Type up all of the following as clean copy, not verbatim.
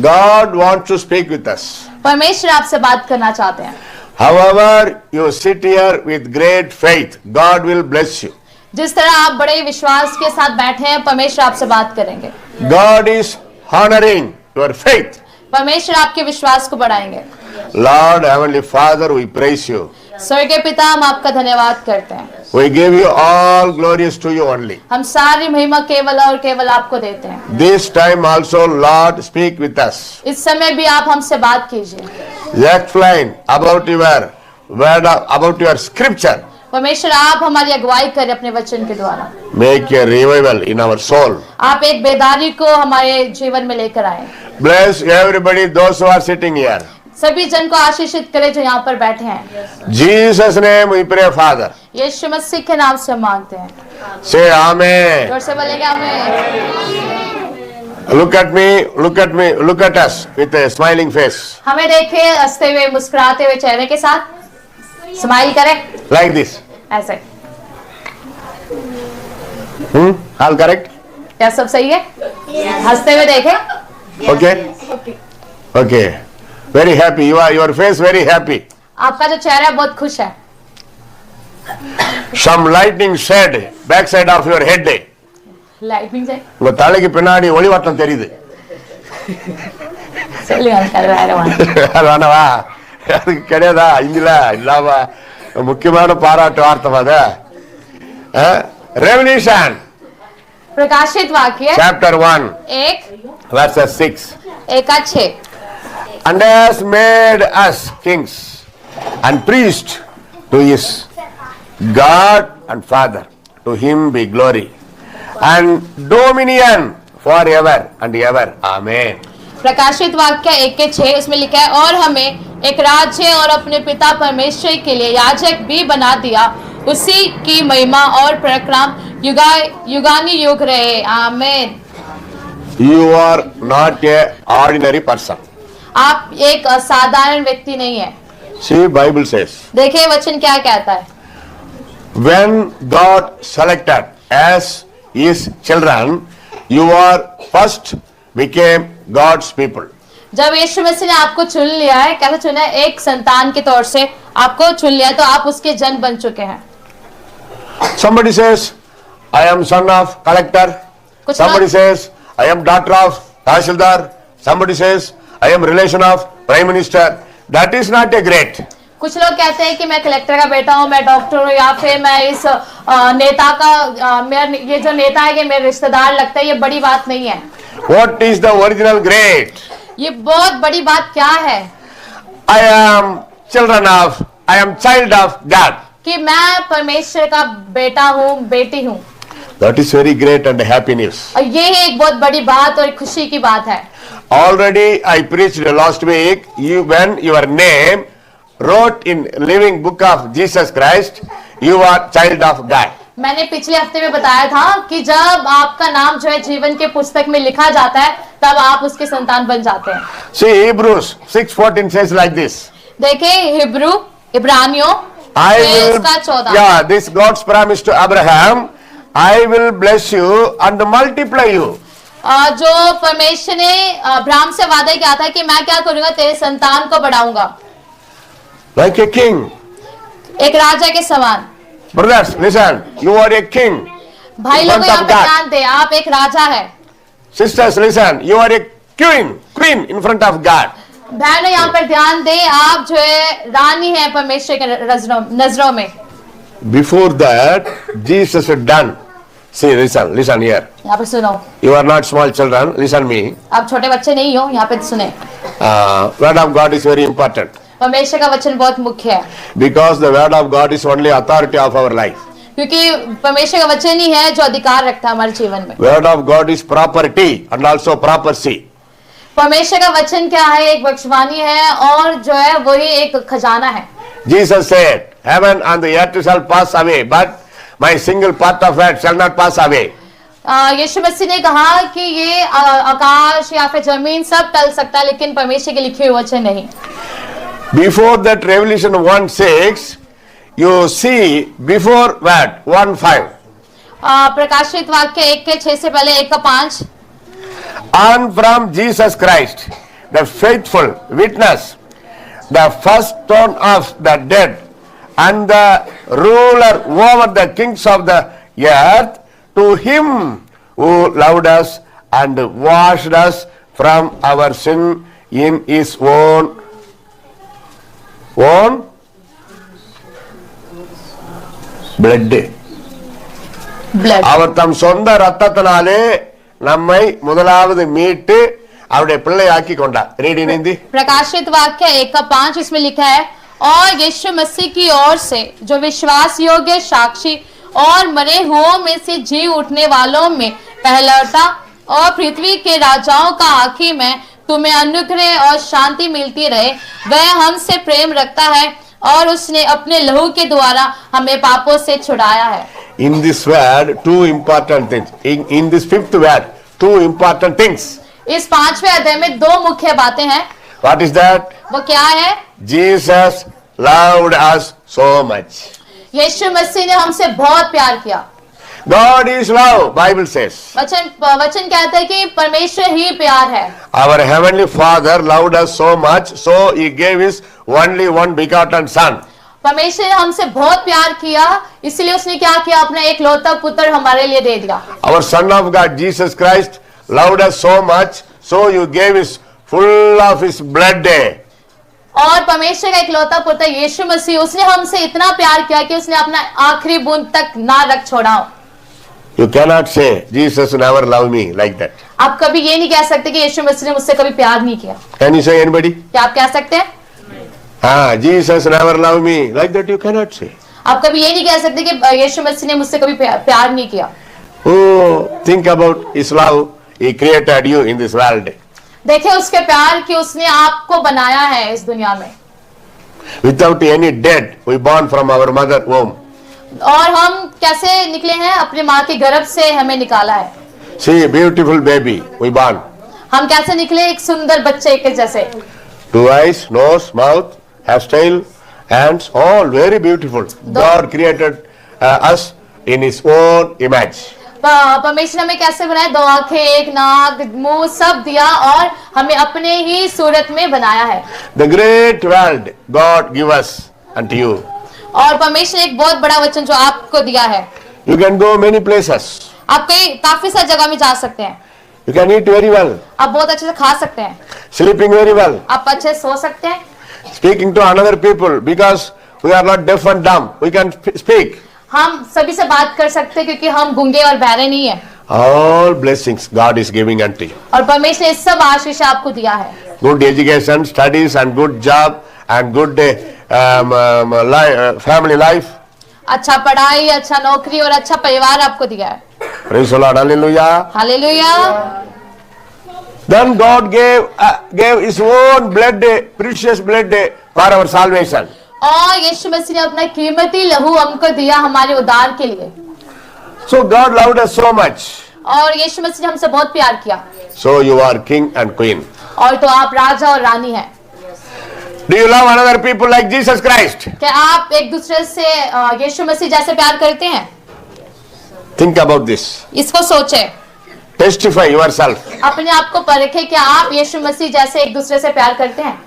God wants to speak with us. परमेश्वर आपसे बात करना चाहते हैं। However, you sit here with great faith, God will bless you. जिस तरह आप बड़े विश्वास के साथ बैठे हैं, परमेश्वर आपसे बात करेंगे। God is honoring your faith. परमेश्वर आपके विश्वास को बढ़ाएंगे। Lord, Heavenly Father, we praise you. स्वर्गीय पिता, हम आपका धन्यवाद करते हैं। We give you all glories to you only. हम सारी महिमा केवल और केवल आपको देते हैं। This time also, Lord, speak with us. इस समय भी आप हमसे बात कीजिए। Explain about your word, about your scripture. परमेश्वर आप हमारी अगुवाई करें अपने वचन के द्वारा। Make a revival in our soul. आप एक बेदारी को हमारे जीवन में लेकर आए। Bless everybody, those who are sitting here. सभी जन को आशीषित करें जो यहाँ पर बैठे हैं। Jesus' name we pray, Father. यीशु मसीह के नाम से मांगते हैं। Say Amen. जोर से बोलेंगे आमीन। Look at me, look at me, look at us with a smiling face. हमें देखे हंसते हुए, मुस्कुराते हुए चेहरे के साथ। स्माइल करें। Like this. ऐसे। All correct? क्या सब सही है? हंसते हुए देखे। Okay? Okay. Very happy. Your face very happy. आपका जो चेहरा है बहुत खुश है। Some lightning shed back side of your head. Lighting से। உங்க தலைக்கு பின்னாடி ஒளிவட்டம் தெரியுது. அது வேணவா? அதுக்கு கிடையாதா? இல்லாம முக்கியமான பாராட்டு வார்த்தை அது. Revelation. प्रकाशित वाक्य Chapter 1. 1 verses 6. 1-6 And has made us kings and priests to his God and Father. To him be glory and dominion forever and ever. Amen. प्रकाशित वाक्य 1-6 इसमें लिखा है, और हमें एक राज्य और अपने पिता परमेश्वर के लिए याजक भी बना दिया, उसी की महिमा और पराक्रम युगानुयुग रहे। आमीन। You are not a ordinary person. आप एक असाधारण व्यक्ति नहीं है। See, Bible says, देखिए वचन क्या कहता है। when God selected as his children, you are first became God's people. जब यीशु मसीह ने आपको चुन लिया है, कैसे चुना है? एक संतान के तौर से आपको चुन लिया है, तो आप उसके जन बन चुके हैं। Somebody says, I am son of collector. Somebody says, I am daughter of Tahsildar. Somebody says, I am relation of Prime Minister. That is not a great. कुछ लोग कहते हैं कि मैं कलेक्टर का बेटा हूँ, मैं डॉक्टर हूँ, या फिर मैं इस नेता का, मेरा ये जो नेता है ये मेरे रिश्तेदार लगता है। ये बड़ी बात नहीं है। What is the original great? ये बहुत बड़ी बात क्या है? I am child of God. कि मैं परमेश्वर का बेटा हूँ, बेटी हूँ। That is very great and happy news. और ये एक बहुत बड़ी बात और खुशी की बात है। Already I preached last week, when your name wrote in living book of Jesus Christ, you are child of God. मैंने पिछले हफ्ते में बताया था कि जब आपका नाम जो है जीवन के पुस्तक में लिखा जाता है, तब आप उसके संतान बन जाते हैं। See, Hebrews 6:14 says like this. देखिए इब्रानियों I will, 14। yeah, this God's promise to Abraham, I will bless you and multiply you. जो परमेश्वर ने अब्राहम से वादा किया था कि मैं क्या करूंगा, तेरे संतान को बढ़ाऊंगा Like a king. एक राजा के समान। Brothers, listen, you are a king. भाई in लोगों front यहाँ of पे God. ध्यान दे, आप एक राजा है। Sisters, listen, you are a queen in front of God. बहनों यहाँ पर ध्यान दे, आप जो है रानी है परमेश्वर के नजरों में। Before that, Jesus had done. See, listen here. यहाँ पे सुनो। You are not small children, listen me. आप छोटे बच्चे नहीं हो, यहाँ पे सुने। Word of God is very important. परमेश्वर का वचन बहुत मुख्य है। Because the word of God is only authority of our life. क्योंकि परमेश्वर का वचन ही है जो अधिकार रखता है हमारे जीवन में। Word of God is property and also property. परमेश्वर का वचन क्या है? एक भविष्यवाणी है और जो है वही एक खजाना है। Jesus said, heaven and the earth shall pass away, but my single part of it shall not pass away. यीशु मसीह ने कहा कि ये आकाश या फिर जमीन सब टल सकता है, लेकिन परमेश्वर के लिखे हुए वचन नहीं। Before that, Revelation 1:6, you see before what? 1:5. प्रकाशित वाक्य 1:6 से पहले 1:5। And from Jesus Christ, the faithful witness, the firstborn of the dead, and the ruler over the kings of the earth, to him who loved us and washed us from our sin in his own blood. அவர் தம் சொந்த ரத்தத்தினாலே நம்மை முதலாவது மீட்டு அவருடைய பிள்ளையாக்கி கொண்டார். Read in Hindi. प्रकाशित वाक्य 1:5 इसमें लिखा है, और यीशु मसीह की ओर से जो विश्वास योग्य साक्षी और मरे हुओं में से जी उठने वालों में पहलौठा और पृथ्वी के राजाओं का आखिरी में तुम्हें अनुग्रह और शांति मिलती रहे। वह हमसे प्रेम रखता है और उसने अपने लहू के द्वारा हमें पापों से छुड़ाया है। In this word, two important things. In this fifth word, two important things. इस 5वें अध्याय में 2 मुख्य बातें हैं। What is that? वो क्या है? Jesus loved us so much. यीशु मसीह ने हमसे बहुत प्यार किया। God is love, Bible says. वचन कहता है कि परमेश्वर ही प्यार है। Our heavenly Father loved us so much, so He gave His only one begotten Son. परमेश्वर ने हमसे बहुत प्यार किया, इसलिए उसने क्या किया? अपना एक लौता पुत्र हमारे लिए दे दिया। Our Son of God, Jesus Christ, loved us so much, so You gave His full of His blood. और परमेश्वर का इकलौता पुत्र यीशु मसीह, उसने हमसे इतना प्यार किया कि उसने अपना आखिरी बूंद तक ना रख छोड़ा। You cannot say Jesus never loved me like that. आप कभी ये नहीं कह सकते कि यीशु मसीह ने मुझसे कभी प्यार नहीं किया। Can you say anybody? क्या आप कह सकते हैं? हाँ, Jesus never loved me like that. You cannot say. आप कभी ये नहीं कह सकते कि यीशु मसीह ने मुझसे कभी प्यार नहीं किया। Oh, think about His love. He created you in this world. देखिए उसके प्यार कि उसने आपको बनाया है इस दुनिया में। Without any debt, we born from our mother womb. और हम कैसे निकले हैं? अपने माँ के गर्भ से हमें निकाला है। See, beautiful baby, we born. हम कैसे निकले? एक सुंदर बच्चे के जैसे। 2 eyes, nose, mouth, hairstyle, hands, all very beautiful. God created us in His own image. परमेश्वर हमें कैसे बनाया? 2 आंखें, 1 नाक, मुंह सब दिया और हमें अपने ही सूरत में बनाया है। The great world God give us unto you. और परमेश्वर ने एक बहुत बड़ा वचन जो आपको दिया है। You can go many places. आप कई काफी सारी जगह में जा सकते हैं। You can eat very well. आप बहुत अच्छे से खा सकते हैं। Sleeping very well. आप अच्छे से सो सकते हैं। Speaking to another people because we are not deaf and dumb. We can speak. हम सभी से बात कर सकते हैं क्योंकि हम गूंगे और बहरे नहीं है। All blessings God is giving unto you. और परमेश्वर ने सब आशीष आपको दिया है। Good education, studies and good job and good family life. अच्छा पढ़ाई, अच्छा नौकरी और अच्छा परिवार आपको दिया है। Praise the Lord, hallelujah. Hallelujah. Then God gave His own blood, precious blood for our salvation. और यीशु मसीह ने अपना कीमती लहू हमको दिया हमारे उद्धार के लिए। So God loved us so much. और यीशु मसीह ने हमसे बहुत प्यार किया। So you are king and queen. और तो आप राजा और रानी हैं। Do you love another people like Jesus Christ? क्या आप एक दूसरे से यीशु मसीह जैसे प्यार करते हैं? Think about this. इसको सोचें। Testify yourself. अपने आप को परखें, क्या आप यीशु मसीह जैसे एक दूसरे से प्यार करते हैं?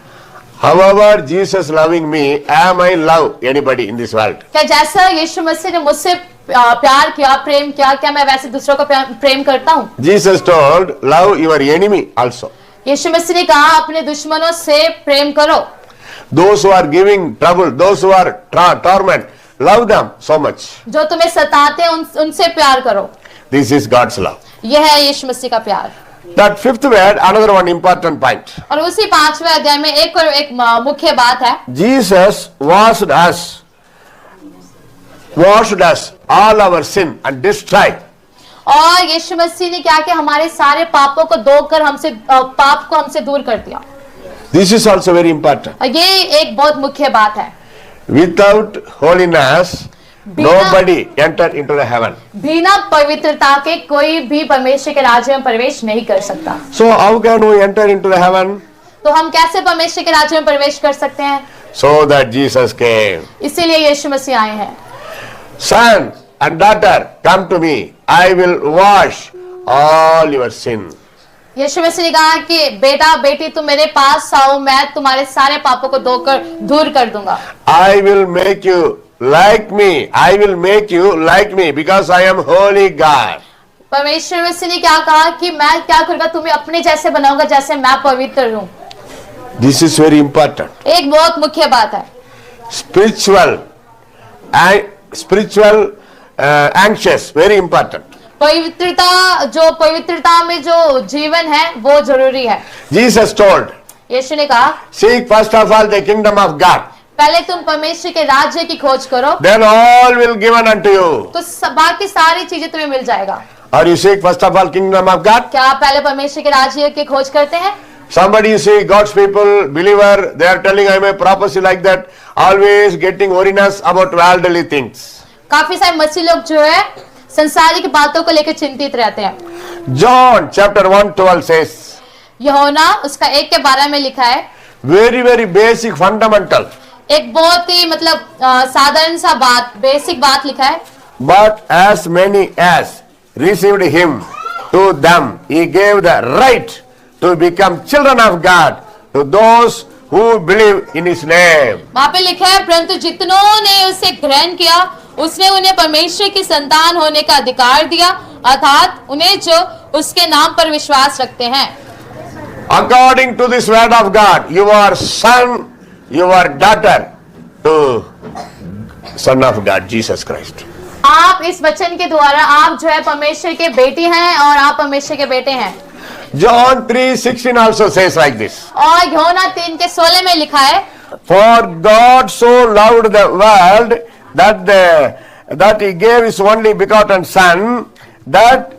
However Jesus loving me, am I love anybody in this world? क्या जैसा यीशु मसीह ने मुझसे प्यार किया, प्रेम किया, क्या मैं वैसे दूसरों को प्रेम करता हूँ? Jesus told, love your enemy also. यीशु मसीह ने कहा अपने दुश्मनों से प्रेम करो। Those who are giving trouble, those who are torment, love them so much. जो तुम्हें सताते हैं उनसे प्यार करो। This is God's love. यह है यीशु मसीह का प्यार। That fifth word, another one important point. और उसी 5वें अध्याय में एक और एक मुख्य बात है। Jesus washed us all our sin and destroyed. और यीशु मसीह ने क्या किया? हमारे सारे पापों को धोकर हमसे पाप को हमसे दूर कर दिया। This is also very important. और ये एक बहुत मुख्य बात है। Without holiness, nobody enter into the heaven. बिना पवित्रता के कोई भी परमेश्वर के राज्य में प्रवेश नहीं कर सकता। So how can we enter into the heaven? तो हम कैसे परमेश्वर के राज्य में प्रवेश कर सकते हैं? So that Jesus came. इसीलिए यीशु मसीह आए हैं। Son and daughter, come to me. I will wash all your sin. यीशु मसीह ने कहा कि बेटा बेटी तुम मेरे पास आओ, मैं तुम्हारे सारे पापों को दूर कर दूंगा। I will make you like me. I will make you like me because I am holy God. परमेश्वर मसीह ने क्या कहा कि मैं क्या करूंगा, तुम्हें अपने जैसे बनाऊंगा जैसे मैं पवित्र हूँ। This is very important. एक बहुत मुख्य बात है। Spiritual anxious, very important. पवित्रता में जो जीवन है वो जरूरी है। Jesus told, यीशु ने कहा seek first of all the kingdom of God. पहले तुम परमेश्वर के राज्य की खोज करो, Then all will given unto you. तो बाकी सारी चीजें तुम्हें मिल जाएगा। Or you seek first of all kingdom of God? क्या आप पहले परमेश्वर के राज्य की खोज करते हैं? Somebody you see God's people, believer, they are telling I am a prophecy like that, always getting worriness about worldly things. काफी सारे मसीह लोग जो है संसारिक बातों को लेकर चिंतित रहते हैं। John chapter 1:12 says, यूहन्ना उसका 1:12 में लिखा है, very very basic fundamental. एक बहुत ही मतलब साधारण सा बात, बेसिक बात लिखा है। But as many as received him, to them he gave the right to become children of God, to those who believe in his name. वहां पे लिखा है, परंतु जितनों ने उसे ग्रहण किया उसने उन्हें परमेश्वर की संतान होने का अधिकार दिया, अर्थात उन्हें जो उसके नाम पर विश्वास रखते हैं। According to this word of God, you are son, you are daughter to Son of God, Jesus Christ. आप इस वचन के द्वारा आप जो है परमेश्वर के बेटी हैं और आप परमेश्वर के बेटे हैं। John 3:16 also says like this. और यूहन्ना 3:16 में लिखा है, For God so loved the world that he gave his only begotten Son, that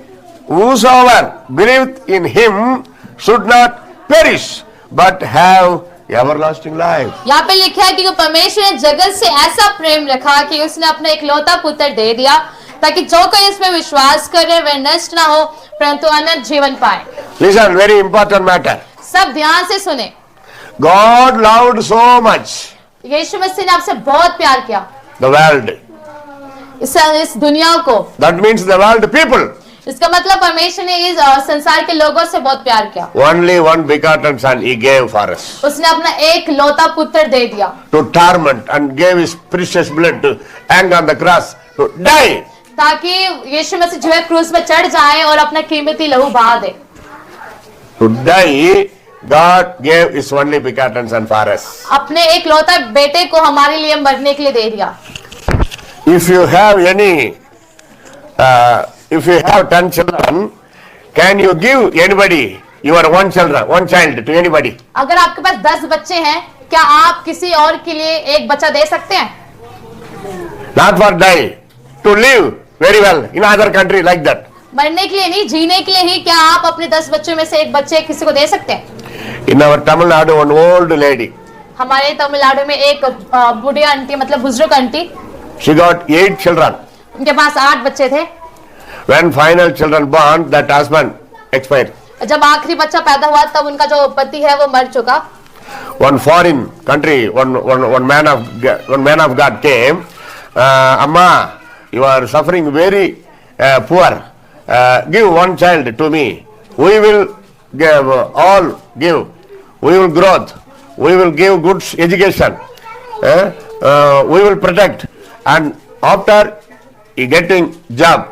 whosoever believeth in him should not perish but have everlasting life. यहाँ पे लिखा है कि परमेश्वर ने जगत से ऐसा प्रेम रखा कि उसने अपना इकलौता पुत्र दे दिया, ताकि जो कोई इसमें विश्वास करे वह नष्ट ना हो परंतु अनंत जीवन पाए। Listen, very important matter. सब ध्यान से सुने। God loved so much यीशु मसीह ने आपसे बहुत प्यार किया, the world. इस दुनिया को। That means the world people. इसका मतलब परमेश्वर ने इस संसार के लोगों से बहुत प्यार किया। Only one begotten Son he gave for us. उसने अपना एक लौता पुत्र दे दिया, To torment and gave his precious blood to hang on the cross to die. ताकि यीशु मसीह जो है क्रूस पे चढ़ जाए और अपना कीमती लहू बहा दे। To die, God gave his only begotten Son for us. अपने एक लौता बेटे को हमारे लिए मरने के लिए दे दिया। If you have if you have 10 children, can you give anybody your one child to anybody? अगर आपके पास 10 बच्चे हैं, क्या आप किसी और के लिए एक बच्चा दे सकते हैं? Not for die, to live very well in other country like that. मरने के लिए नहीं, जीने के लिए ही क्या आप अपने 10 बच्चों में से एक बच्चे किसी को दे सकते हैं? In our Tamil Nadu, one old lady, हमारे तमिलनाडु में एक बुढ़िया आंटी, मतलब बुजुर्ग आंटी, she got 8 children. उनके पास 8 बच्चे थे। When final children born, that husband expired. जब आखिरी बच्चा पैदा हुआ तब उनका जो पति है वो मर चुका। One foreign country, one man of God came. Amma, you are suffering very poor. Give one child to me. We will give. We will growth. We will give good education. We will protect. And after getting job,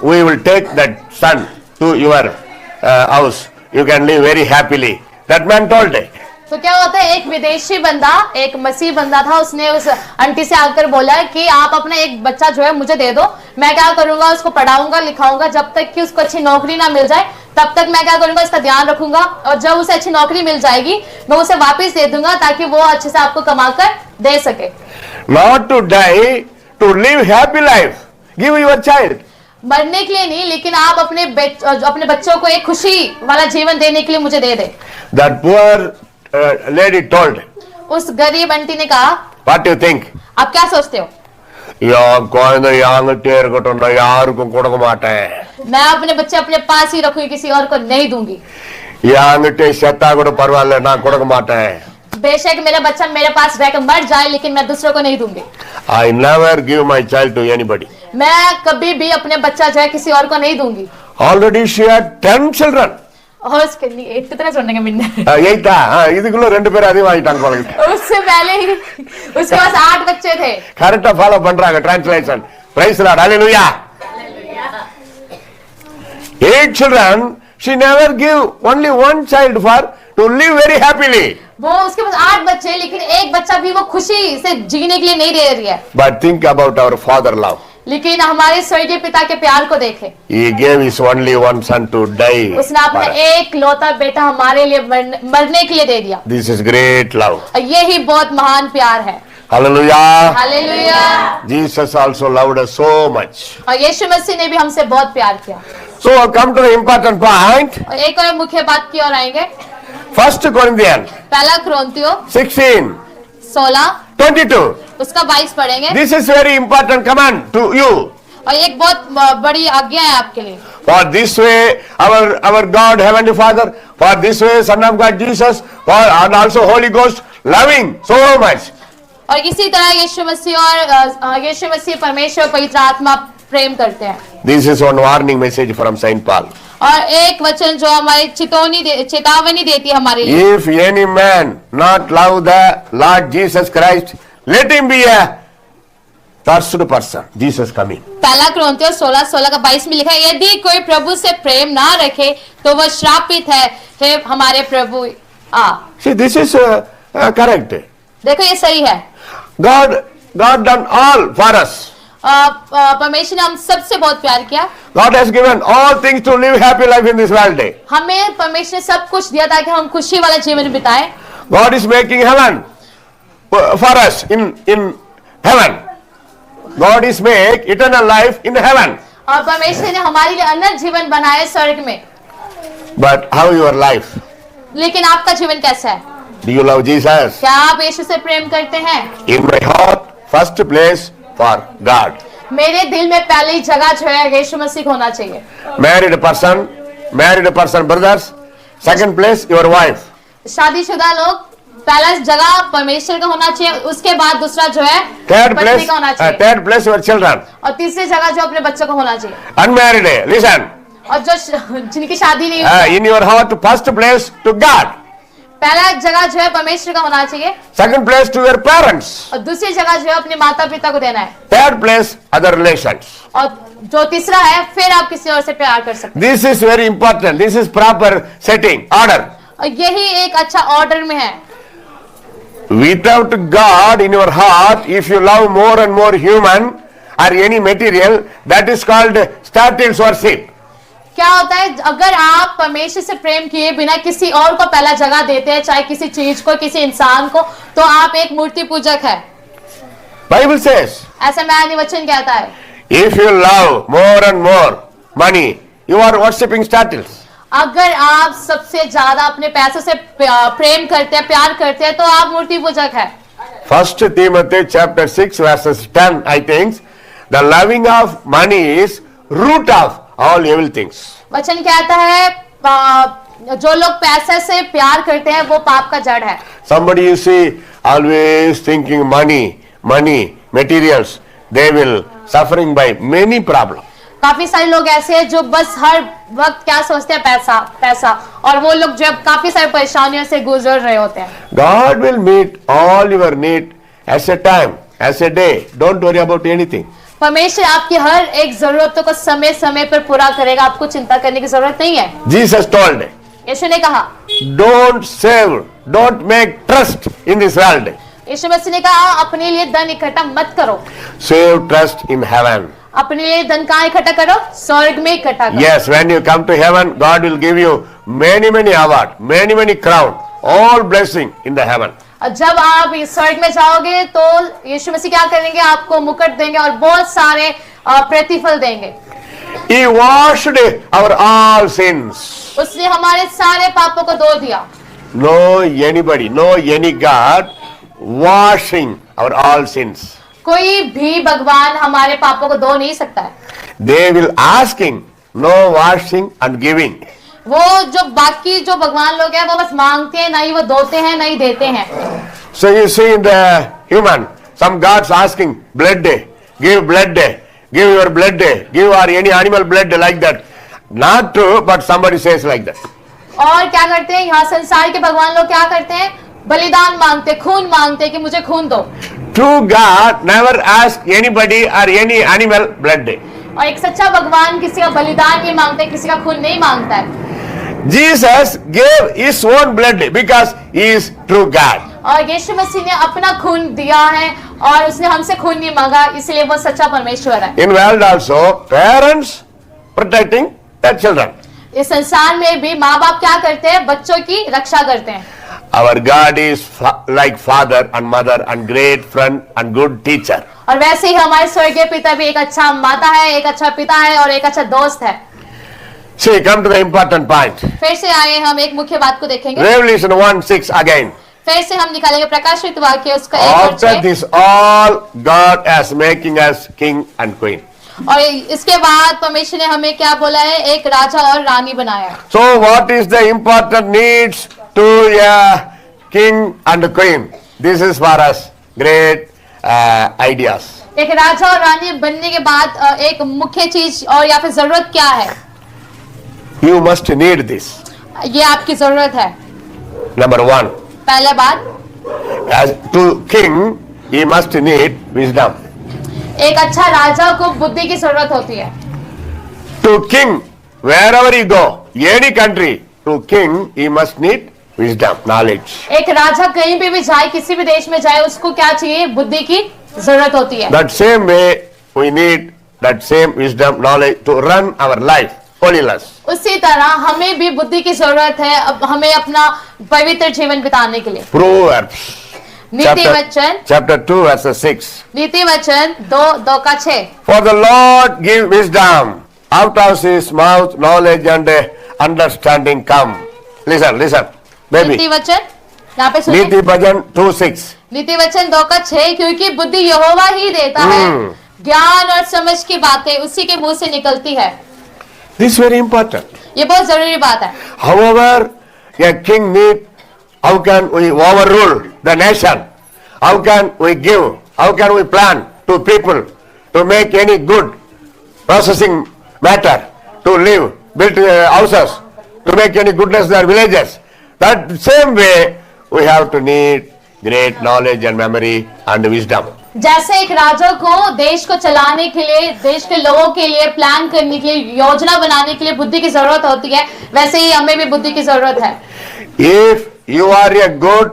we will take that son to your house. You can live very happily. That man told it. तो क्या होता है, एक विदेशी बंदा, एक मसीह बंदा था, उसने उस आंटी से आकर बोला कि आप अपना एक बच्चा जो है मुझे दे दो, मैं क्या करूंगा, उसको पढ़ाऊंगा लिखाऊंगा, जब तक कि उसको अच्छी नौकरी ना मिल जाए तब तक मैं क्या करूंगा, इसका ध्यान रखूंगा, और जब उसे अच्छी नौकरी मिल जाएगी मैं उसे वापस दे दूंगा ताकि वो अच्छे से आपको कमा कर दे सके। Not to die, to live happy life. Give your child. मरने के लिए नहीं, लेकिन आप अपने बच्चों को एक खुशी वाला जीवन देने के लिए मुझे दे दे। That poor lady told. उस गरीब आंटी ने कहा, What do you think? आप क्या सोचते हो? யாருக்கும் கொடுக்க மாட்டேன். मैं अपने बच्चे अपने पास ही रखूंगी, किसी और को नहीं दूंगी। யாங்கிட்ட செத்தா கூட பரவாயில்ல, நான் கொடுக்க மாட்டேன். बेशक मेरा बच्चा मेरे पास रहकर मर जाए, लेकिन मैं दूसरों को नहीं दूंगी। I never give my child to anybody. मैं कभी भी अपने बच्चा जो है किसी और को नहीं दूंगी। Already she had 10 children. और उसके लिए कितना सुनने का मिलना है? எயிட்டா இதுக்குள்ள 2 பேர் அதிகம் ஆயிட்டாங்க போல இருக்கு. उससे पहले ही उसके पास 8 बच्चे थे. கரெக்டா ஃபாலோ பண்றாங்க translation. Praise the Lord. Hallelujah. 8 children, she never give only one child for to live very happily. वो उसके पास 8 बच्चे, लेकिन एक बच्चा भी वो खुशी से जीने के लिए नहीं दे रही है. But think about our father love. लेकिन हमारे स्वर्गीय पिता के प्यार को देखे. He gave his only one son to die. उसने अपना एक लौता बेटा हमारे लिए मरने के लिए दे दिया. This is great love. यही बहुत महान प्यार है. Hallelujah. Hallelujah. Jesus also loved us so much. और यीशु मसीह ने भी हमसे बहुत प्यार किया. So come to the important point. और एक और मुख्य बात की ओर आएंगे. 1 Corinthians पहला कुरिन्थियों 16, 16 22. उसका 22 पढ़ेंगे. This is very important command to you. और एक बहुत बड़ी आज्ञा है आपके लिए. For this way our God heavenly Father, for this way Son of God Jesus, for and also Holy Ghost loving so much. और इसी तरह यीशु मसीह और यीशु मसीह परमेश्वर पवित्र आत्मा प्रेम करते हैं. This is one warning message from Saint Paul. और एक वचन जो हमारी चेतावनी देती है हमारे लिए. If any man not love the Lord Jesus Christ, let him be a cursed person. Jesus coming. पहला कुरिन्थियों 16 का 22 में लिखा है, यदि कोई प्रभु से प्रेम ना रखे तो वह श्रापित है. हे हमारे प्रभु See, this is correct. देखो ये सही है. God done all for us. परमेश्वर ने हम सबसे बहुत प्यार किया. God has given all things to live happy life in this world. हमें परमेश्वर ने सब कुछ दिया ताकि हम खुशी वाला जीवन बिताएं. God is making heaven for us in heaven. God is make eternal life in heaven. और परमेश्वर ने हमारे लिए अनंत जीवन बनाया स्वर्ग में. But how your life? लेकिन आपका जीवन कैसा है? Do you love Jesus? क्या आप यीशु से प्रेम करते हैं? In my heart, first place for God. मेरे दिल में पहली जगह जो है यीशु मसीह होना चाहिए. Married person brothers, second place your wife. शादीशुदा लोग पहला जगह परमेश्वर का होना चाहिए, उसके बाद दूसरा जो है Third पत्नी place, का होना चाहिए. third place your children. और तीसरी जगह जो अपने बच्चों को होना चाहिए. Unmarried, listen. और जो जिनकी शादी नहीं हुई, In your heart, first place to God. पहला जगह जो है परमेश्वर का होना चाहिए. Second place to your parents. और दूसरी जगह जो है अपने माता पिता को देना है. Third place other relations. और जो तीसरा है फिर आप किसी और से प्यार कर सकते हैं. This is very important. This is proper setting, order. और यही एक अच्छा ऑर्डर में है. Without God in your heart, if you love more and more human or any material, that is called startles worship. क्या होता है अगर आप परमेश्वर से प्रेम किए बिना किसी और को पहला जगह देते हैं, चाहे किसी चीज को, किसी इंसान को, तो आप एक मूर्ति पूजक है. Bible says, ऐसा मैंने वचन कहता है. if you love more and more money, you are worshipping startles. अगर आप सबसे ज्यादा अपने पैसों से प्रेम करते हैं, प्यार करते हैं, तो आप मूर्ति पूजक है. 1 Timothy chapter 6 verses 10, I think, the loving of money is root of all evil things. वचन कहता है जो लोग पैसे से प्यार करते हैं वो पाप का जड़ है. Somebody you see always thinking money, materials, they will suffering by many problems. काफी सारे लोग ऐसे हैं जो बस हर वक्त क्या सोचते हैं, पैसा, और वो लोग जो काफी सारी परेशानियों से गुजर रहे होते हैं. God will meet all your need as a time, as a day. Don't worry about anything. परमेश्वर आपकी हर एक जरूरतों को समय समय पर पूरा करेगा. आपको चिंता करने की जरूरत नहीं है. Jesus told, यीशु ने कहा, don't make trust in this world. यीशु मसीह ने कहा अपने लिए धन इकट्ठा मत करो. Save trust in heaven. अपने लिए धन कहाँ इकट्ठा करो? स्वर्ग में इकट्ठा करो. Yes, when you come to heaven, God will give you many awards, many crown, all blessing in the heaven. जब आप इस स्वर्ग में जाओगे तो यीशु मसीह क्या करेंगे? आपको मुकुट देंगे और बहुत सारे प्रतिफल देंगे. He washed our all sins. उसने हमारे सारे पापों को धो दिया. No any God washing our all sins. कोई भी भगवान हमारे पापों को धो नहीं सकता है. They will asking, no washing and giving. वो जो बाकी जो भगवान लोग हैं वो बस मांगते हैं, नहीं वो धोते हैं, नहीं देते हैं. So you see in the human, some gods asking blood, give your blood, give or any animal blood like that. Not true, but somebody says like that. और क्या करते हैं, यहाँ संसार के भगवान लोग क्या करते हैं, बलिदान मांगते, खून मांगते कि मुझे खून दो। True God never asked anybody or any animal blood. और एक सच्चा भगवान किसी का बलिदान नहीं मांगते, किसी का खून नहीं मांगता है। Jesus gave his own blood because he is true God. और यीशु मसीह ने अपना खून दिया है और उसने हमसे खून नहीं मांगा, इसलिए वो सच्चा परमेश्वर है। In world also, parents protecting their children. इस संसार में भी माँ बाप क्या करते हैं, बच्चों की रक्षा करते हैं। Our God is like father and mother and great friend and good teacher. और वैसे ही हमारे स्वर्गीय पिता भी एक अच्छा माता है, एक अच्छा पिता है और एक अच्छा दोस्त है। See, come to the important point. फिर से आए हम एक मुख्य बात को देखेंगे। Revelation 1:6 again. फिर से हम निकालेंगे प्रकाशित वाक्य उसका 1 और After 6। this all, God is making us king and queen. और इसके बाद परमेश्वर ने हमें क्या बोला है, एक राजा और रानी बनाया। So what is the important needs to a king and queen? This is for us great ideas. एक राजा और रानी बनने के बाद एक मुख्य चीज और या फिर जरूरत क्या है? You must need this. ये आपकी जरूरत है। Number 1. पहला बात, As to king, he must need wisdom. एक अच्छा राजा को बुद्धि की जरूरत होती है। To king, wherever he go, any country, to king, he must need wisdom, knowledge. एक राजा कहीं पे भी जाए, किसी भी देश में जाए, उसको क्या चाहिए, बुद्धि की जरूरत होती है। That same way, we need that same wisdom, knowledge to run our life, holiness. उसी तरह हमें भी बुद्धि की जरूरत है, अब हमें अपना पवित्र जीवन बिताने के लिए। Proverbs. नीति वचन Chapter 2, verse 6. नीति वचन 2:6। For the Lord give wisdom, out of his mouth knowledge and understanding come. Listen, baby. नीति वचन यहाँ पे सुनिए, नीति भजन 2:6. नीति वचन 2:6, क्योंकि बुद्धि यहोवा ही देता है, ज्ञान और समझ की बातें उसी के मुंह से निकलती है। This is very important. ये बहुत जरूरी बात है। However, a king need, how can we overrule the nation? How can we give? How can we plan to people to make any good processing matter, to live, build houses, to make any goodness in their villages? That same way, we have to need great knowledge and memory and wisdom. जैसे एक राजा को देश को चलाने के लिए, देश के लोगों के लिए प्लान करने के लिए, योजना बनाने के लिए बुद्धि की जरूरत होती है, वैसे ही हमें भी बुद्धि की जरूरत है। If you are a good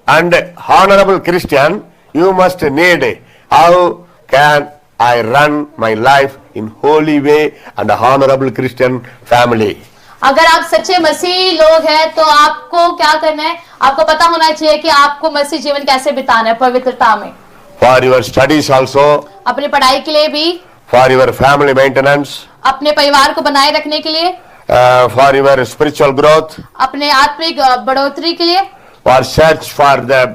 and honorable Christian, you must need how can I run my life in holy way and a honorable Christian family. अगर आप सच्चे मसीह लोग हैं तो आपको क्या करना है, आपको पता होना चाहिए कि आपको मसीह जीवन कैसे बिताना है पवित्रता में। For your studies also, अपनी पढ़ाई के लिए भी, for your family maintenance, अपने परिवार को बनाए रखने के लिए, for your spiritual growth, अपने आत्मिक बढ़ोतरी के लिए, for search for the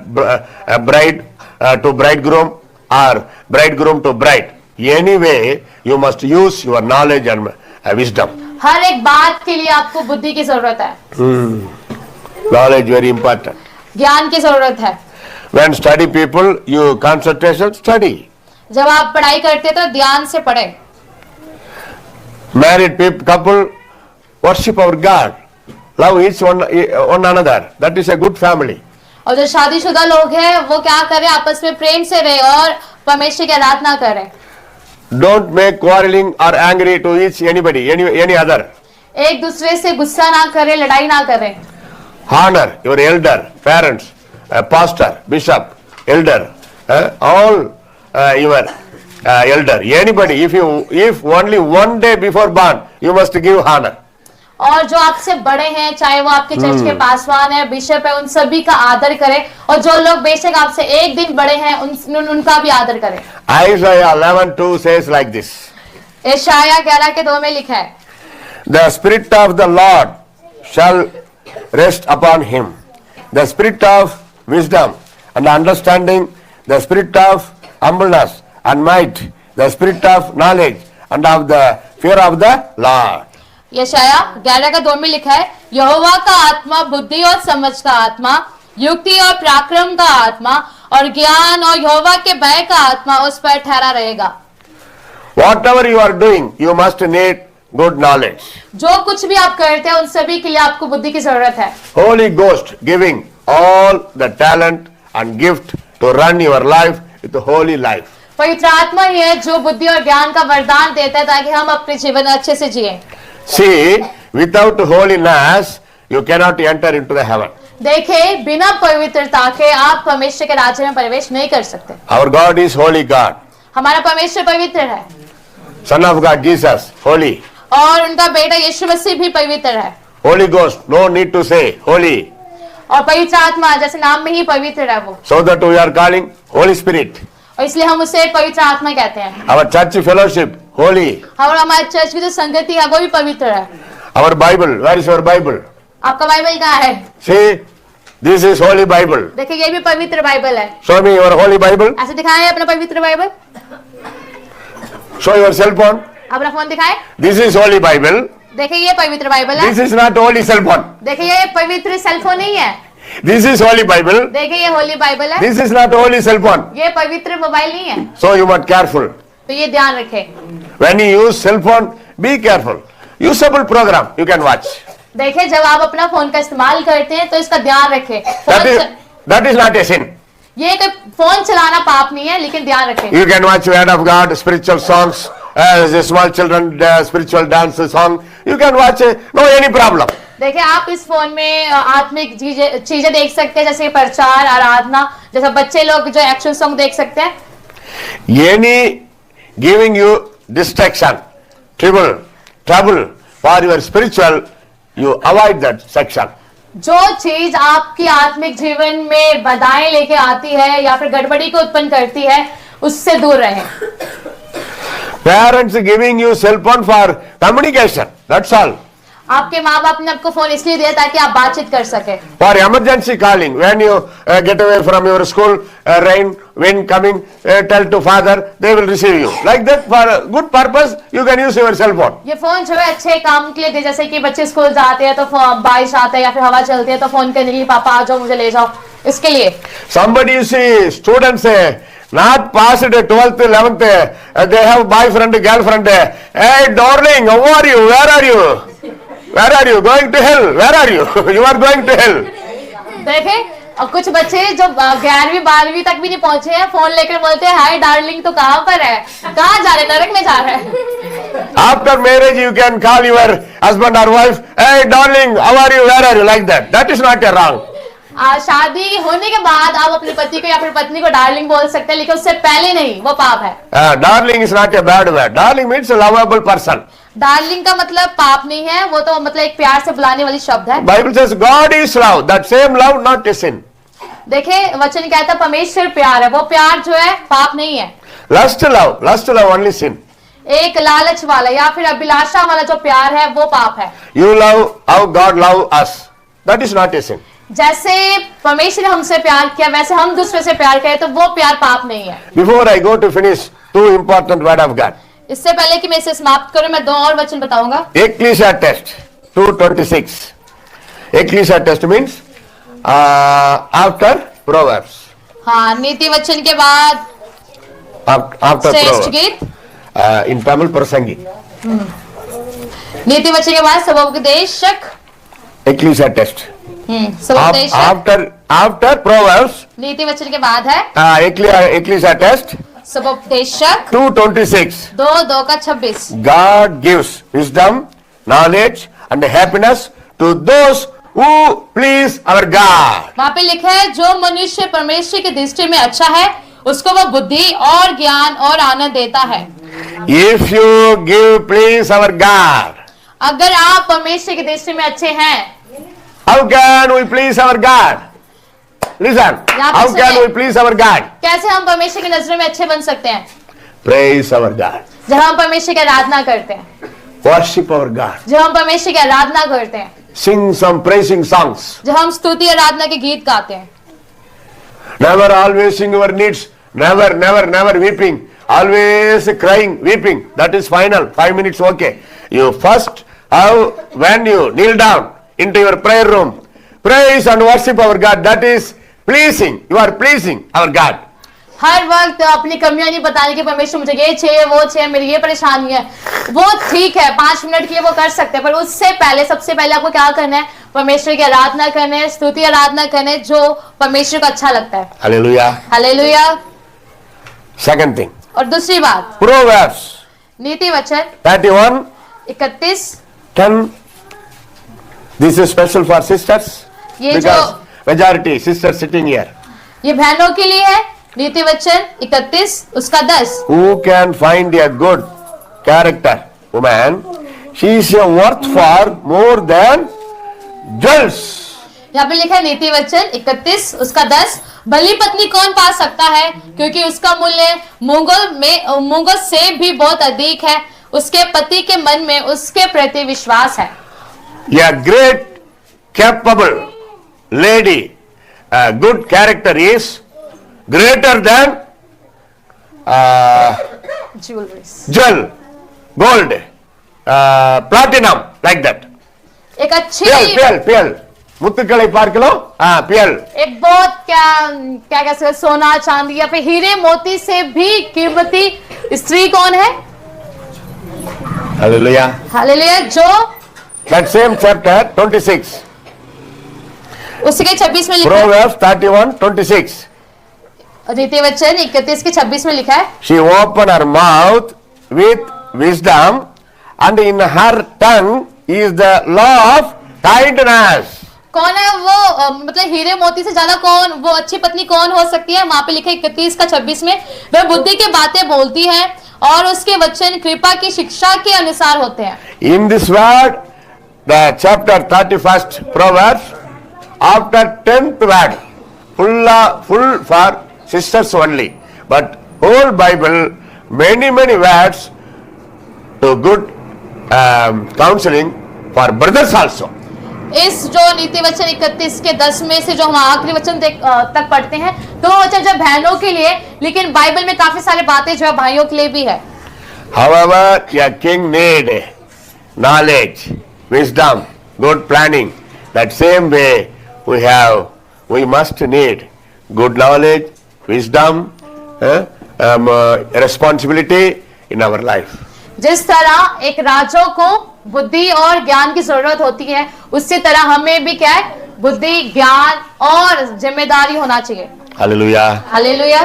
bride to bridegroom or bridegroom to bride. Anyway, you must use your knowledge and wisdom. हर एक बात के लिए आपको बुद्धि की जरूरत है। Knowledge very important. ज्ञान की जरूरत है। When study people, you concentration study. जब आप पढ़ाई करते तो ध्यान से पढ़े। Married people, couple worship our God, love each one another. That is a good family. और जो शादीशुदा लोग हैं वो क्या करें, आपस में प्रेम से रहे और परमेश्वर की आराधना करें। Don't make quarreling or angry to each anybody, any other. एक दूसरे से गुस्सा ना करें, लड़ाई ना करें। Honor your elder, parents, pastor, bishop, elder, all your elder. Anybody, if only one day before born, you must give honor. और जो आपसे बड़े हैं, चाहे वो आपके चर्च के पासवान है, बिशप है, उन सभी का आदर करें। और जो लोग बेशक आपसे एक दिन बड़े हैं, उनका भी आदर करें। Isaiah 11:2 says like this. यशायाह 11:2 में लिखा है, The spirit of the Lord shall rest upon him. The spirit of wisdom and understanding, the spirit of humbleness and might, the spirit of knowledge and of the fear of the Lord. यशायाह 11:2 में लिखा है, यहोवा का आत्मा बुद्धि और समझ का आत्मा, युक्ति और पराक्रम का आत्मा और ज्ञान और यहोवा के भय का आत्मा उस पर ठहरा रहेगा। Whatever you are doing, you must need good knowledge. जो कुछ भी आप करते हैं उन सभी के लिए आपको बुद्धि की जरूरत है। Holy Ghost giving all the talent and gift to run your life with a holy life. पवित्र आत्मा ही है जो बुद्धि और ज्ञान का वरदान देता है ताकि हम अपने जीवन अच्छे से जिए। See, without holiness, you cannot enter into the heaven. देखे बिना पवित्रता के आप परमेश्वर के राज्य में प्रवेश नहीं कर सकते। Our God is holy God. हमारा परमेश्वर पवित्र है Son of God, Jesus, holy. और उनका बेटा यीशु मसीह भी पवित्र है। Holy Ghost, no need to say holy. और पवित्र आत्मा जैसे नाम में ही पवित्र है वो, So that we are calling Holy Spirit. और इसलिए हम उसे पवित्र आत्मा कहते हैं। Our church fellowship, holy. और हमारे चर्च की जो संगति है वो भी पवित्र है। Our Bible, where is your Bible? आपका बाइबल कहाँ है? See, this is holy Bible. देखिए ये भी पवित्र बाइबल है। Show me your holy Bible. ऐसे दिखाएं अपना पवित्र Bible. Show your cell phone. अपना फोन दिखाएं। This is holy Bible. देखिए ये पवित्र बाइबल है। This is not holy cell phone. देखिए ये पवित्र सेलफोन नहीं है। This is holy Bible. देखिए ये होली बाइबल है। This is not holy cell phone. ये पवित्र मोबाइल नहीं है, So you must careful. तो ये ध्यान रखें। When you use cell phone, be careful. Usable program you can watch. देखिए जब आप अपना फोन का इस्तेमाल करते हैं तो इसका ध्यान रखें। That is not a sin. ये कोई फोन चलाना पाप नहीं है, लेकिन ध्यान रखें। You can watch Word of God, spiritual songs, the small children spiritual dance song. You can watch. No any problem. देखिए आप इस फोन में आत्मिक चीजें देख सकते हैं, जैसे प्रचार, आराधना, जैसे बच्चे लोग जो एक्शन सॉन्ग देख सकते हैं। Any giving you distraction, trouble for your spiritual, you avoid that section. जो चीज आपकी आत्मिक जीवन में बाधाएं लेके आती है या फिर गड़बड़ी को उत्पन्न करती है, उससे दूर रहें। Parents giving you cell phone for communication, that's all. आपके माँ बाप ने आपको फोन इसलिए दिया ताकि आप बातचीत कर सके। For emergency calling, when you get away from your school, rain, wind coming, tell to father, they will receive you. Like that, for a good purpose, you can use your cell phone. ये phone जो है अच्छे काम के लिए दिया, जैसे कि बच्चे स्कूल जाते हैं तो बारिश आता है या फिर हवा चलती है तो फोन करने के लिए, पापा आ जाओ मुझे ले जाओ, इसके लिए। Somebody you see, students not passed 12th, 11th, they have boyfriend, girlfriend. Hey darling, how are you? Where are you? Where are you? Going to hell? Where are you? You are going to hell. देखे और कुछ बच्चे जो 11वीं 12वीं तक भी नहीं पहुंचे हैं, फोन लेकर बोलते हैं हाय डार्लिंग, तो कहाँ पर है, कहाँ जा रहे, नरक में जा रहे हैं। After marriage, you can call your husband or wife, hey darling, how are you? Where are you? Like that. That is not a wrong. शादी होने के बाद आप अपने पति को या फिर पत्नी को डार्लिंग बोल सकते हैं, लेकिन उससे पहले नहीं, वो पाप है। Darling is not a bad word. Darling means a lovable person. Darling का मतलब पाप नहीं है, वो तो मतलब एक प्यार से बुलाने वाली शब्द है। Bible says God is love. That same love, not a sin. देखे वचन कहता है परमेश्वर प्यार है, वो प्यार जो है पाप नहीं है। Lust love only sin. एक लालच वाला या फिर अभिलाषा वाला जो प्यार है वो पाप है। You love how God love us. That is not a sin. जैसे परमेश्वर ने हमसे प्यार किया वैसे हम दूसरे से प्यार करें तो वो प्यार पाप नहीं है। Before I go to finish, two important word of God. इससे पहले कि मैं इसे समाप्त करूं, मैं दो और वचन बताऊंगा। Ecclesiastes 2:26. Ecclesiastes means after Proverbs. हाँ, नीति वचन के बाद After श्रेष्ठ Proverbs. गीत। In Tamil Prasangi. नीति वचन के बाद सबोपदेशक। Ecclesiastes. सबोपदेशक। After Proverbs. नीति वचन के बाद है Ecclesiastes सबोपदेशक 2:26. 2:26। God gives wisdom, knowledge and happiness to those who please our God. वहाँ पे लिखा है जो मनुष्य परमेश्वर की दृष्टि में अच्छा है उसको वह बुद्धि और ज्ञान और आनंद देता है। If you give please our God, अगर आप परमेश्वर की दृष्टि में अच्छे हैं, how can we please our God? Listen, how can we please our God? कैसे हम परमेश्वर की नजरों में अच्छे बन सकते हैं? Praise our God. जब हम परमेश्वर की आराधना करते हैं, Worship our God. जब हम परमेश्वर की आराधना करते हैं, Sing some praising songs. जब हम स्तुति आराधना के गीत गाते हैं, Never always sing your needs. Never weeping. Always crying, weeping. That is final. 5 minutes okay. You first, when you kneel down into your prayer room, praise and worship our God. That is pleasing. You are pleasing our God. हर वक्त अपनी कमियां नहीं बताने की परमेश्वर मुझे ये चाहिए वो चाहिए मेरी ये परेशानी है, वो ठीक है 5 मिनट के लिए वो कर सकते हैं, पर उससे पहले सबसे पहले आपको क्या करना है? परमेश्वर की आराधना करना है, स्तुति आराधना करना है, जो परमेश्वर को अच्छा लगता है। Hallelujah. हालेलुया। Second thing, और दूसरी बात, Proverbs नीति वचन 31, 31, 10. This is special for sisters ये because majority sisters sitting here. ये बहनों के लिए है। नीति वचन 31 उसका 10। Who can find a good character woman? She is a worth for more than jewels. यहाँ पे लिखा है नीति वचन 31 उसका 10, भली पत्नी कौन पा सकता है, क्योंकि उसका मूल्य मूंगों से भी बहुत अधिक है, उसके पति के मन में उसके प्रति विश्वास है। A great capable lady, a good character is greater than jewel, gold, platinum, like that. एक अच्छी पियल मुत्तुक्களை பார்க்கலாம் पियल एक बहुत क्या क्या कह सकते, सोना चांदी या फिर हीरे मोती से भी कीमती स्त्री कौन है? Hallelujah. हालेलुया। जो That same chapter 26, उसी के 26 में लिखा है, Proverbs 31, 26. नीति वचन 31 के 26 में लिखा है, She opened her mouth with wisdom, and in her tongue is the law of kindness. कौन है वो मतलब हीरे मोती से ज्यादा कौन वो अच्छी पत्नी कौन हो सकती है? वहां पे लिखा है 31 का 26 में, वह बुद्धि की बातें बोलती है और उसके वचन कृपा की शिक्षा के अनुसार होते हैं। In this word, the chapter 31st Proverbs, after 10th word, full for sisters only, but whole Bible, many words to good counseling for brothers also. इस जो नीति वचन 31 के 10 में से जो हम आखिरी वचन तक पढ़ते हैं, तो वो वचन जो बहनों के लिए, लेकिन बाइबल में काफी सारी बातें जो है भाइयों के लिए भी है। However, a king need knowledge, wisdom, good planning. That same way we must need good knowledge, wisdom, responsibility in our life. जिस तरह एक राजों को बुद्धि और ज्ञान की जरूरत होती है, उसी तरह हमें भी क्या है? बुद्धि, ज्ञान और जिम्मेदारी होना चाहिए। Hallelujah. Hallelujah.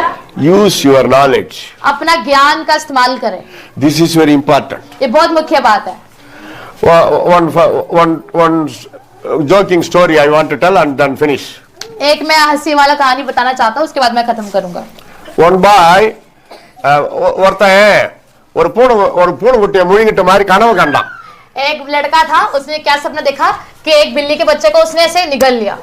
Use your knowledge. अपना ज्ञान का इस्तेमाल करें, This is very important. ये बहुत मुख्य बात है। One joking story I want to tell and then finish. एक मैं हंसी वाला कहानी बताना चाहता हूँ, उसके बाद मैं खत्म करूंगा। One boy, ஒருத்தன் ஒரு பூனை குட்டியை முழுங்கிட்ட மாதிரி கனவு கண்டான். एक लड़का था, उसने क्या सपना देखा कि एक बिल्ली के बच्चे को उसने ऐसे निगल लिया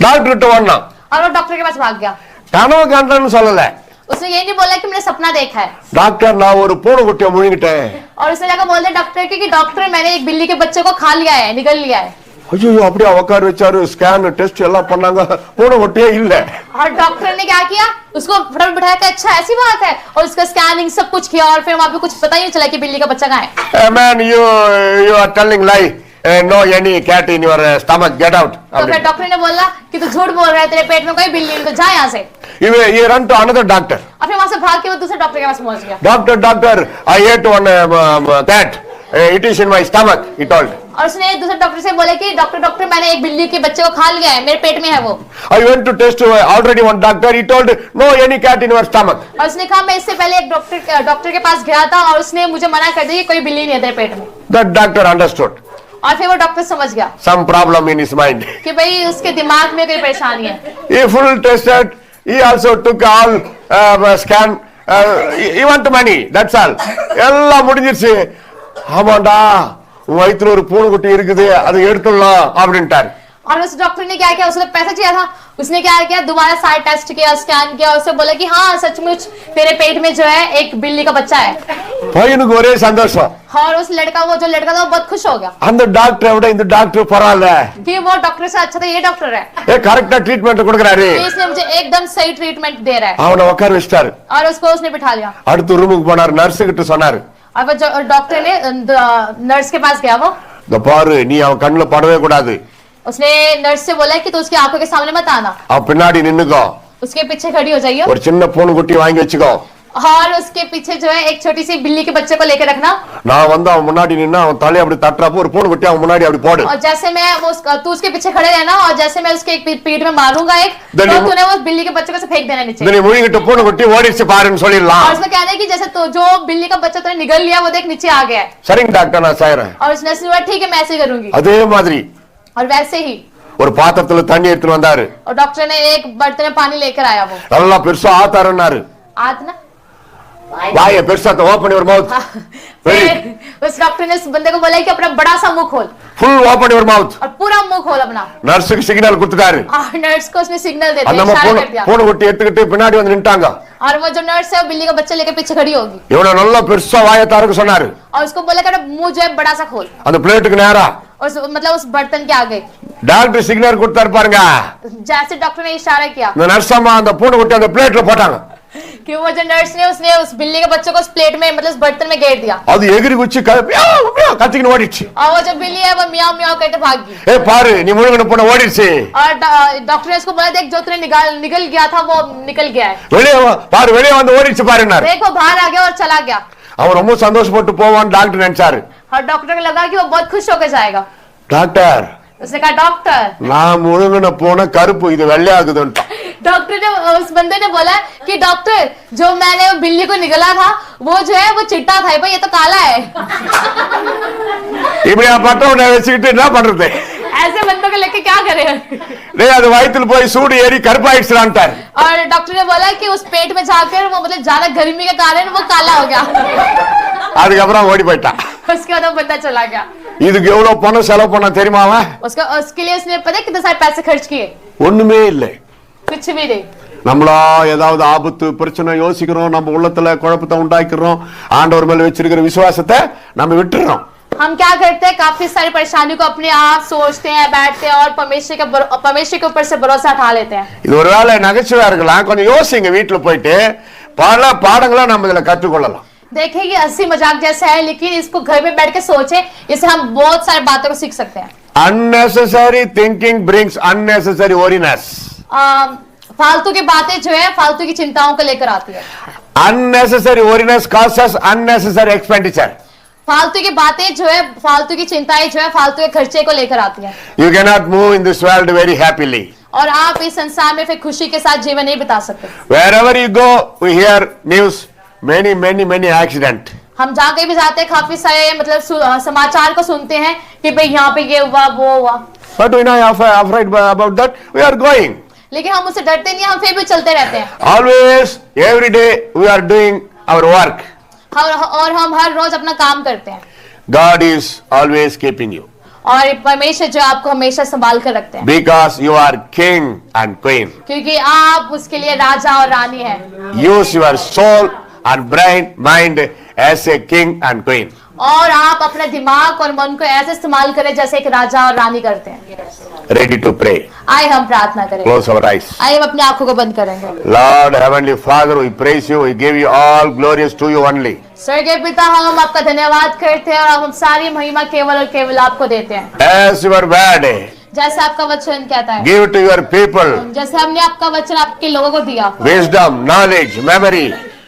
டாக்டர் கிட்ட வந்தான். और वो डॉक्टर के पास भाग गया। கனவு கண்டான்னு சொல்லல, उसने ये नहीं बोला कि मैंने सपना देखा है, டாக்டர் நான் ஒரு பூனை குட்டியை முழுங்கிட்டேன். और उसने जाकर बोल दिया डॉक्टर के कि डॉक्टर मैंने एक बिल्ली के बच्चे को खा लिया है, निगल लिया है। ஐயோ அப்படியே உட்கார வச்சாரு, ஸ்கேன் டெஸ்ட் எல்லாம் பண்ணாங்க, பூனை குட்டியே இல்ல. और डॉक्टर ने क्या किया, उसको फटाफट बिठाया कि अच्छा ऐसी बात है, और उसका स्कैनिंग सब कुछ किया, और फिर वहां पे कुछ पता ही नहीं चला कि बिल्ली का बच्चा कहाँ है। Man, you are telling lie. No any cat in your stomach, get out. तो फिर डॉक्टर ने बोला कि तू झूठ बोल रहा है, तेरे पेट में कोई बिल्ली नहीं, तो जा यहाँ से। He run to another doctor. और फिर वहां से भाग के वो दूसरे डॉक्टर के पास पहुंच गया। Doctor, I ate one cat. It is in my stomach, he told. और उसने दूसरे डॉक्टर से बोला कि डॉक्टर मैंने एक बिल्ली के बच्चे को खा लिया है, मेरे पेट में है वो। I went to test already one doctor, he told no any cat in your stomach. और उसने कहा मैं इससे पहले एक डॉक्टर के पास गया था, और उसने मुझे मना कर दिया कि कोई बिल्ली नहीं है तेरे पेट में। That doctor understood. और फिर वो डॉक्टर समझ गया Some problem in his mind. कि भाई उसके दिमाग में कोई परेशानी है। He full tested, he also took all scan, he want money, that's all. எல்லாம் முடிஞ்சிருச்சு. ஆமாண்டா உன் வயித்துல ஒரு பூனை குட்டி இருக்குது, அதை எடுத்துடலாம் அப்படின்ட்டாரு. और उस डॉक्टर ने क्या किया, उसने पैसा चाहिए था, उसने क्या किया दोबारा सारे टेस्ट किया, स्कैन किया, उससे बोला कि हाँ सचमुच तेरे पेट में जो है एक बिल्ली का बच्चा है। பையனுக்கு ஒரே சந்தோஷம். और उस लड़का वो जो लड़का था वो बहुत खुश हो गया அந்த டாக்டரை விட இந்த டாக்டர் பரவாயில்ல, कि वो डॉक्टर से अच्छा था ये डॉक्टर है, ஏ கரெக்டா ட்ரீட்மெண்ட் கொடுக்கறாரு, कि इसने मुझे एकदम सही ट्रीटमेंट दे रहा है। அவனை உட்கார வச்சிட்டாரு. और उसको उसने बिठा लिया, அடுத்து ரூமுக்கு போனாரு, நர்ஸ் கிட்ட சொன்னாரு, और वो जो डॉक्टर ने नर्स के पास गया, वो இந்த பாரு நீ அவன் கண்ணுல படவே கூடாது, उसने नर्स से बोला कि तू उसकी आंखों के सामने मत आना, அவன் பின்னாடி நின்னுக்கோ, उसके पीछे खड़ी हो जाइए ஒரு சின்ன பூனைக்குட்டி வாங்கி வச்சுக்கோ. और उसके पीछे जो है एक छोटी सी बिल्ली के बच्चे को लेकर रखना நான் வந்து அவன் முன்னாடி நின்னா அவன் தலையை அப்படி தட்டுறப்போ ஒரு பூனைக்குட்டி அவன் முன்னாடி அப்படி போடு. और जैसे मैं तू उसके पीछे खड़े रहना और जैसे मैं उसके एक पीठ में मारूंगा एक तो तूने वो बिल्ली के बच्चे को से फेंक देना नीचे நீ முழுங்கிட்ட பூனைக்குட்டி ஓடிச்சு பாருன்னு சொல்லிடலாம். और उसमें कहना है कि जैसे तो जो बिल्ली का बच्चा तूने निगल लिया वो देख नीचे आ गया है சரிங்க டாக்டர் நான் செய்றேன். और उसने बोला ठीक है मैं ऐसे करूंगी அதே மாதிரி और वैसे ही ஒரு பாத்திரத்துல தண்ணி எடுத்துட்டு வந்தாரு. और डॉक्टर ने एक बर्तन में पानी लेकर आया वो நல்லா பெருசா ஆத்தாருன்னாரு. आज ना வாயை பெருசா ஓபன் யுவர் மவுத். फिर उस डॉक्टर ने उस बंदे को बोला कि अपना बड़ा सा मुंह खोल ஃபுல் ஓபன் யுவர் மவுத். और पूरा मुंह खोल अपना நர்ஸுக்கு சிக்னல் கொடுத்துட்டாரு. और नर्स को उसने सिग्नल दे அந்த दिया इशारा कर दिया பூனைக்குட்டி எடுத்துக்கிட்டு பின்னாடி வந்து நின்னுட்டாங்க. और वो जो नर्स है वो बिल्ली का बच्चा लेकर पीछे खड़ी होगी இவனை நல்லா பெருசா வாயை தாரக்கு சொன்னாரு. और उसको बोला कि मुंह जो है बड़ा सा खोल அந்த பிளேட்டுக்கு நேரா और मतलब उस बर्तन के आगे டாக்டர் சிக்னல் கொடுத்தாரு பாருங்க. जैसे डॉक्टर ने इशारा किया இந்த நர்ஸ் அம்மா அந்த பூனைக்குட்டி அந்த பிளேட்ல போட்டாங்க. कि वो जो नर्स ने उसने उस बिल्ली के बच्चे को उस प्लेट में मतलब उस बर्तन में घेर दिया அது எகிரி குச்சி கத்திக்கின்னு ஓடிடுச்சு. और वो जो बिल्ली है वो मियाओ मियाओ करके भाग गई ஏ பாரு நீ முழுங்கின பூனை ஓடிடுச்சு. और डॉक्टर ने उसको बोला देख जो तूने निकल गया था वो निकल गया है வெளியே பாரு வெளியே வந்து ஓடிடுச்சு பாருன்னாரு. देखो बाहर आ गया और चला गया அவன் ரொம்ப சந்தோஷப்பட்டு போவான்னு டாக்டர் நினைச்சாரு. और डॉक्टर को लगा कि वो बहुत खुश होकर जाएगा டாக்டர் उसने कहा डॉक्टर நான் முழுங்கின பூனை கருப்பு இது வெள்ளையாகுதுன்னு. डॉक्टर ने उस बंदे ने बोला कि डॉक्टर जो मैंने वो बिल्ली को निगला था वो जो है वो चिट्टा था भाई ये तो काला है இப்படி பட்டவனை வச்சுக்கிட்டு என்ன பண்றது? ऐसे बंदों को लेके क्या करें டேய் அது வயித்துல போய் சூடு ஏறி கருப்பாயிடுச்சுடான்ட்டார். और डॉक्टर ने बोला कि उस पेट में जाकर वो मतलब ज्यादा गर्मी के कारण वो काला हो गया அதுக்கப்புறம் ஓடி போயிட்டான். उसके बाद वो बंदा चला गया இதுக்கு எவ்வளவு பணம் செலவு பண்ண தெரியுமா அவன்? उसके लिए उसने पता है कितने सारे पैसे खर्च किए ஒண்ணுமே இல்லை. कुछ भी नहीं நம்மளா ஏதாவது ஆபத்து பிரச்சனை யோசிக்கிறோம் நம்ம உள்ளத்துல குழப்பத்தை உண்டாக்கிறோம் ஆண்டவர் மேல வச்சிருக்கிற விசுவாசத்தை நம்ம விட்டுறோம். हम क्या करते हैं काफी सारी परेशानियों को अपने आप सोचते हैं बैठते हैं और परमेश्वर के ऊपर से भरोसा उठा लेते हैं இது ஒருவேளை நகைச்சுவையா இருக்கலாம் கொஞ்சம் யோசிங்க வீட்டுல போயிட்டு பல பாடங்களை நம்ம இதுல கற்றுக்கொள்ளலாம். देखिए ये हंसी मजाक जैसा है लेकिन इसको घर में बैठ के सोचे इससे हम बहुत सारी बातों को सीख सकते हैं. unnecessary thinking brings unnecessary worriness. फालतू की बातें जो है फालतू की चिंताओं को लेकर आती है. unnecessary worriness causes unnecessary expenditure. फालतू की बातें जो है फालतू की चिंताएं जो है फालतू के खर्चे को लेकर आती है You cannot move in this world very happily. और आप इस संसार में फिर खुशी के साथ जीवन नहीं बिता सकते. Wherever you go, we hear news, many accident. हम जहाँ कहीं भी जाते हैं काफी सारे मतलब समाचार को सुनते हैं कि भाई यहाँ पे ये हुआ वो हुआ But we are not afraid about that. We are going. लेकिन हम उससे डरते नहीं हम फिर भी चलते रहते हैं Always, every day, we are doing our work. और हम हर रोज अपना काम करते हैं. God is always keeping you. और परमेश्वर जो आपको हमेशा संभाल कर रखते हैं Because you are king and queen. क्योंकि आप उसके लिए राजा और रानी हैं. Use your soul and brain, mind as a king and queen. और आप अपने दिमाग और मन को ऐसे इस्तेमाल करें जैसे एक राजा और रानी करते हैं. Ready to pray. आइए हम प्रार्थना करें. Close our eyes. आइए हम अपनी आंखों को बंद करेंगे. Lord, Heavenly Father, we praise you. We give you all glories to you only. स्वर्गीय पिता हम आपका धन्यवाद करते हैं और हम सारी महिमा केवल और केवल आपको देते हैं. As your word, जैसे आपका वचन कहता है give to your people जैसे हमने आपका वचन आपके लोगों को दिया wisdom, knowledge, memory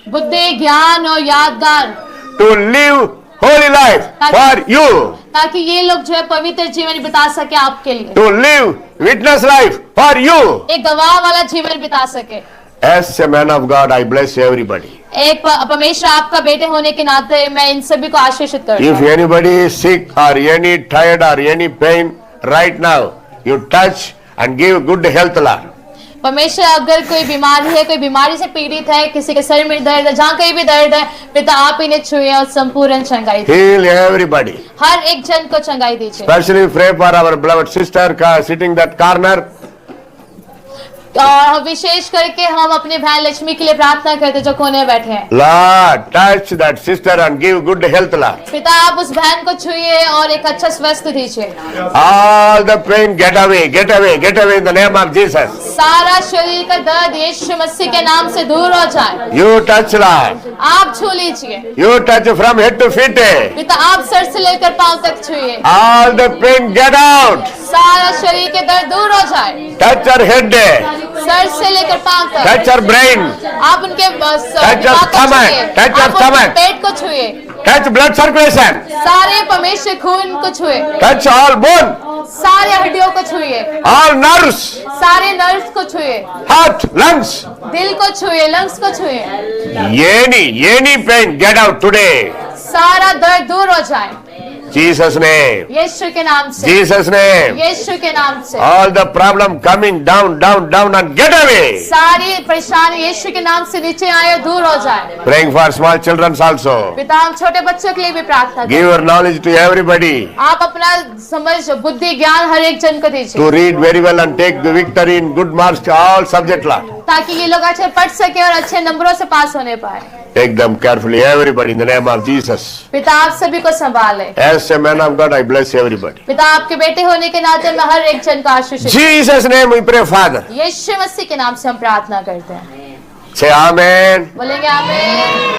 बुद्धि ज्ञान और यादगार to live holy life for you, ताकि ये लोग जो है पवित्र जीवन बिता सके आपके लिए. to live witness life for you. एक गवाह वाला जीवन बिता सके. As a man of God, I bless everybody. एक परमेश्वर आपका बेटे होने के नाते मैं इन सभी को आशीषित करता If हूँ. anybody is sick or any tired or any pain right now, you touch and give good health, Lord. परमेश्वर अगर कोई बीमारी है कोई बीमारी से पीड़ित है किसी के सर में दर्द है जहाँ कहीं भी दर्द है पिता आप इन्हें छुए और संपूर्ण चंगाई दीजिए. Heal everybody. हर एक जन को चंगाई दीजिए. Especially pray for our beloved sister sitting that corner. और विशेष करके हम अपने बहन लक्ष्मी के लिए प्रार्थना करते जो कोने में बैठे हैं. Lord, touch that sister and give good health, Lord. पिता आप उस बहन को छुइए और एक अच्छा स्वास्थ्य दीजिए. All the pain get away in the name of Jesus. सारा शरीर का दर्द यीशु मसीह के नाम से दूर हो जाए. You touch, Lord. आप छू लीजिए. You touch from head to feet. पिता आप सर से लेकर पांव तक छुइए. All the pain get out. सारा शरीर के दर्द दूर हो जाए। Touch her head. सर से लेकर पांव तक। Touch her brain. आप उनके Touch your दिमाग को stomach. छुइए। Touch your आप उनके stomach. पेट को छुए। Touch blood circulation. सारे परमेश्वर खून को छुए। Touch all bone. सारे हड्डियों को छुए। All nerves. सारे नर्व्स को छुए। Heart, lungs. दिल को छुए, लंग्स को छुए। Any pain, get out today. सारा दर्द दूर हो जाए Jesus' name. यीशु के नाम से। Jesus' name. यीशु के नाम से। All the problem coming down and get away. सारी परेशानी यीशु के नाम से नीचे आए और दूर हो जाए। Praying for small children also. पिता हम छोटे बच्चों के लिए भी प्रार्थना करें। Give your knowledge to everybody. आप अपना समझ बुद्धि ज्ञान हर एक जन को दीजिए To read very well and take the victory in good marks to all subject Lord. ताकि ये लोग अच्छे पढ़ सके और अच्छे नंबरों से पास होने पाए। Take them carefully, everybody, in the name of Jesus. पिता आप सभी को संभाले। As a man of God, I bless everybody. पिता आपके बेटे होने के नाते मैं हर एक जन का आशीष देता Jesus' name we pray, Father. हूं। यीशु मसीह के नाम से हम प्रार्थना करते हैं। Say Amen. बोलेंगे आमीन।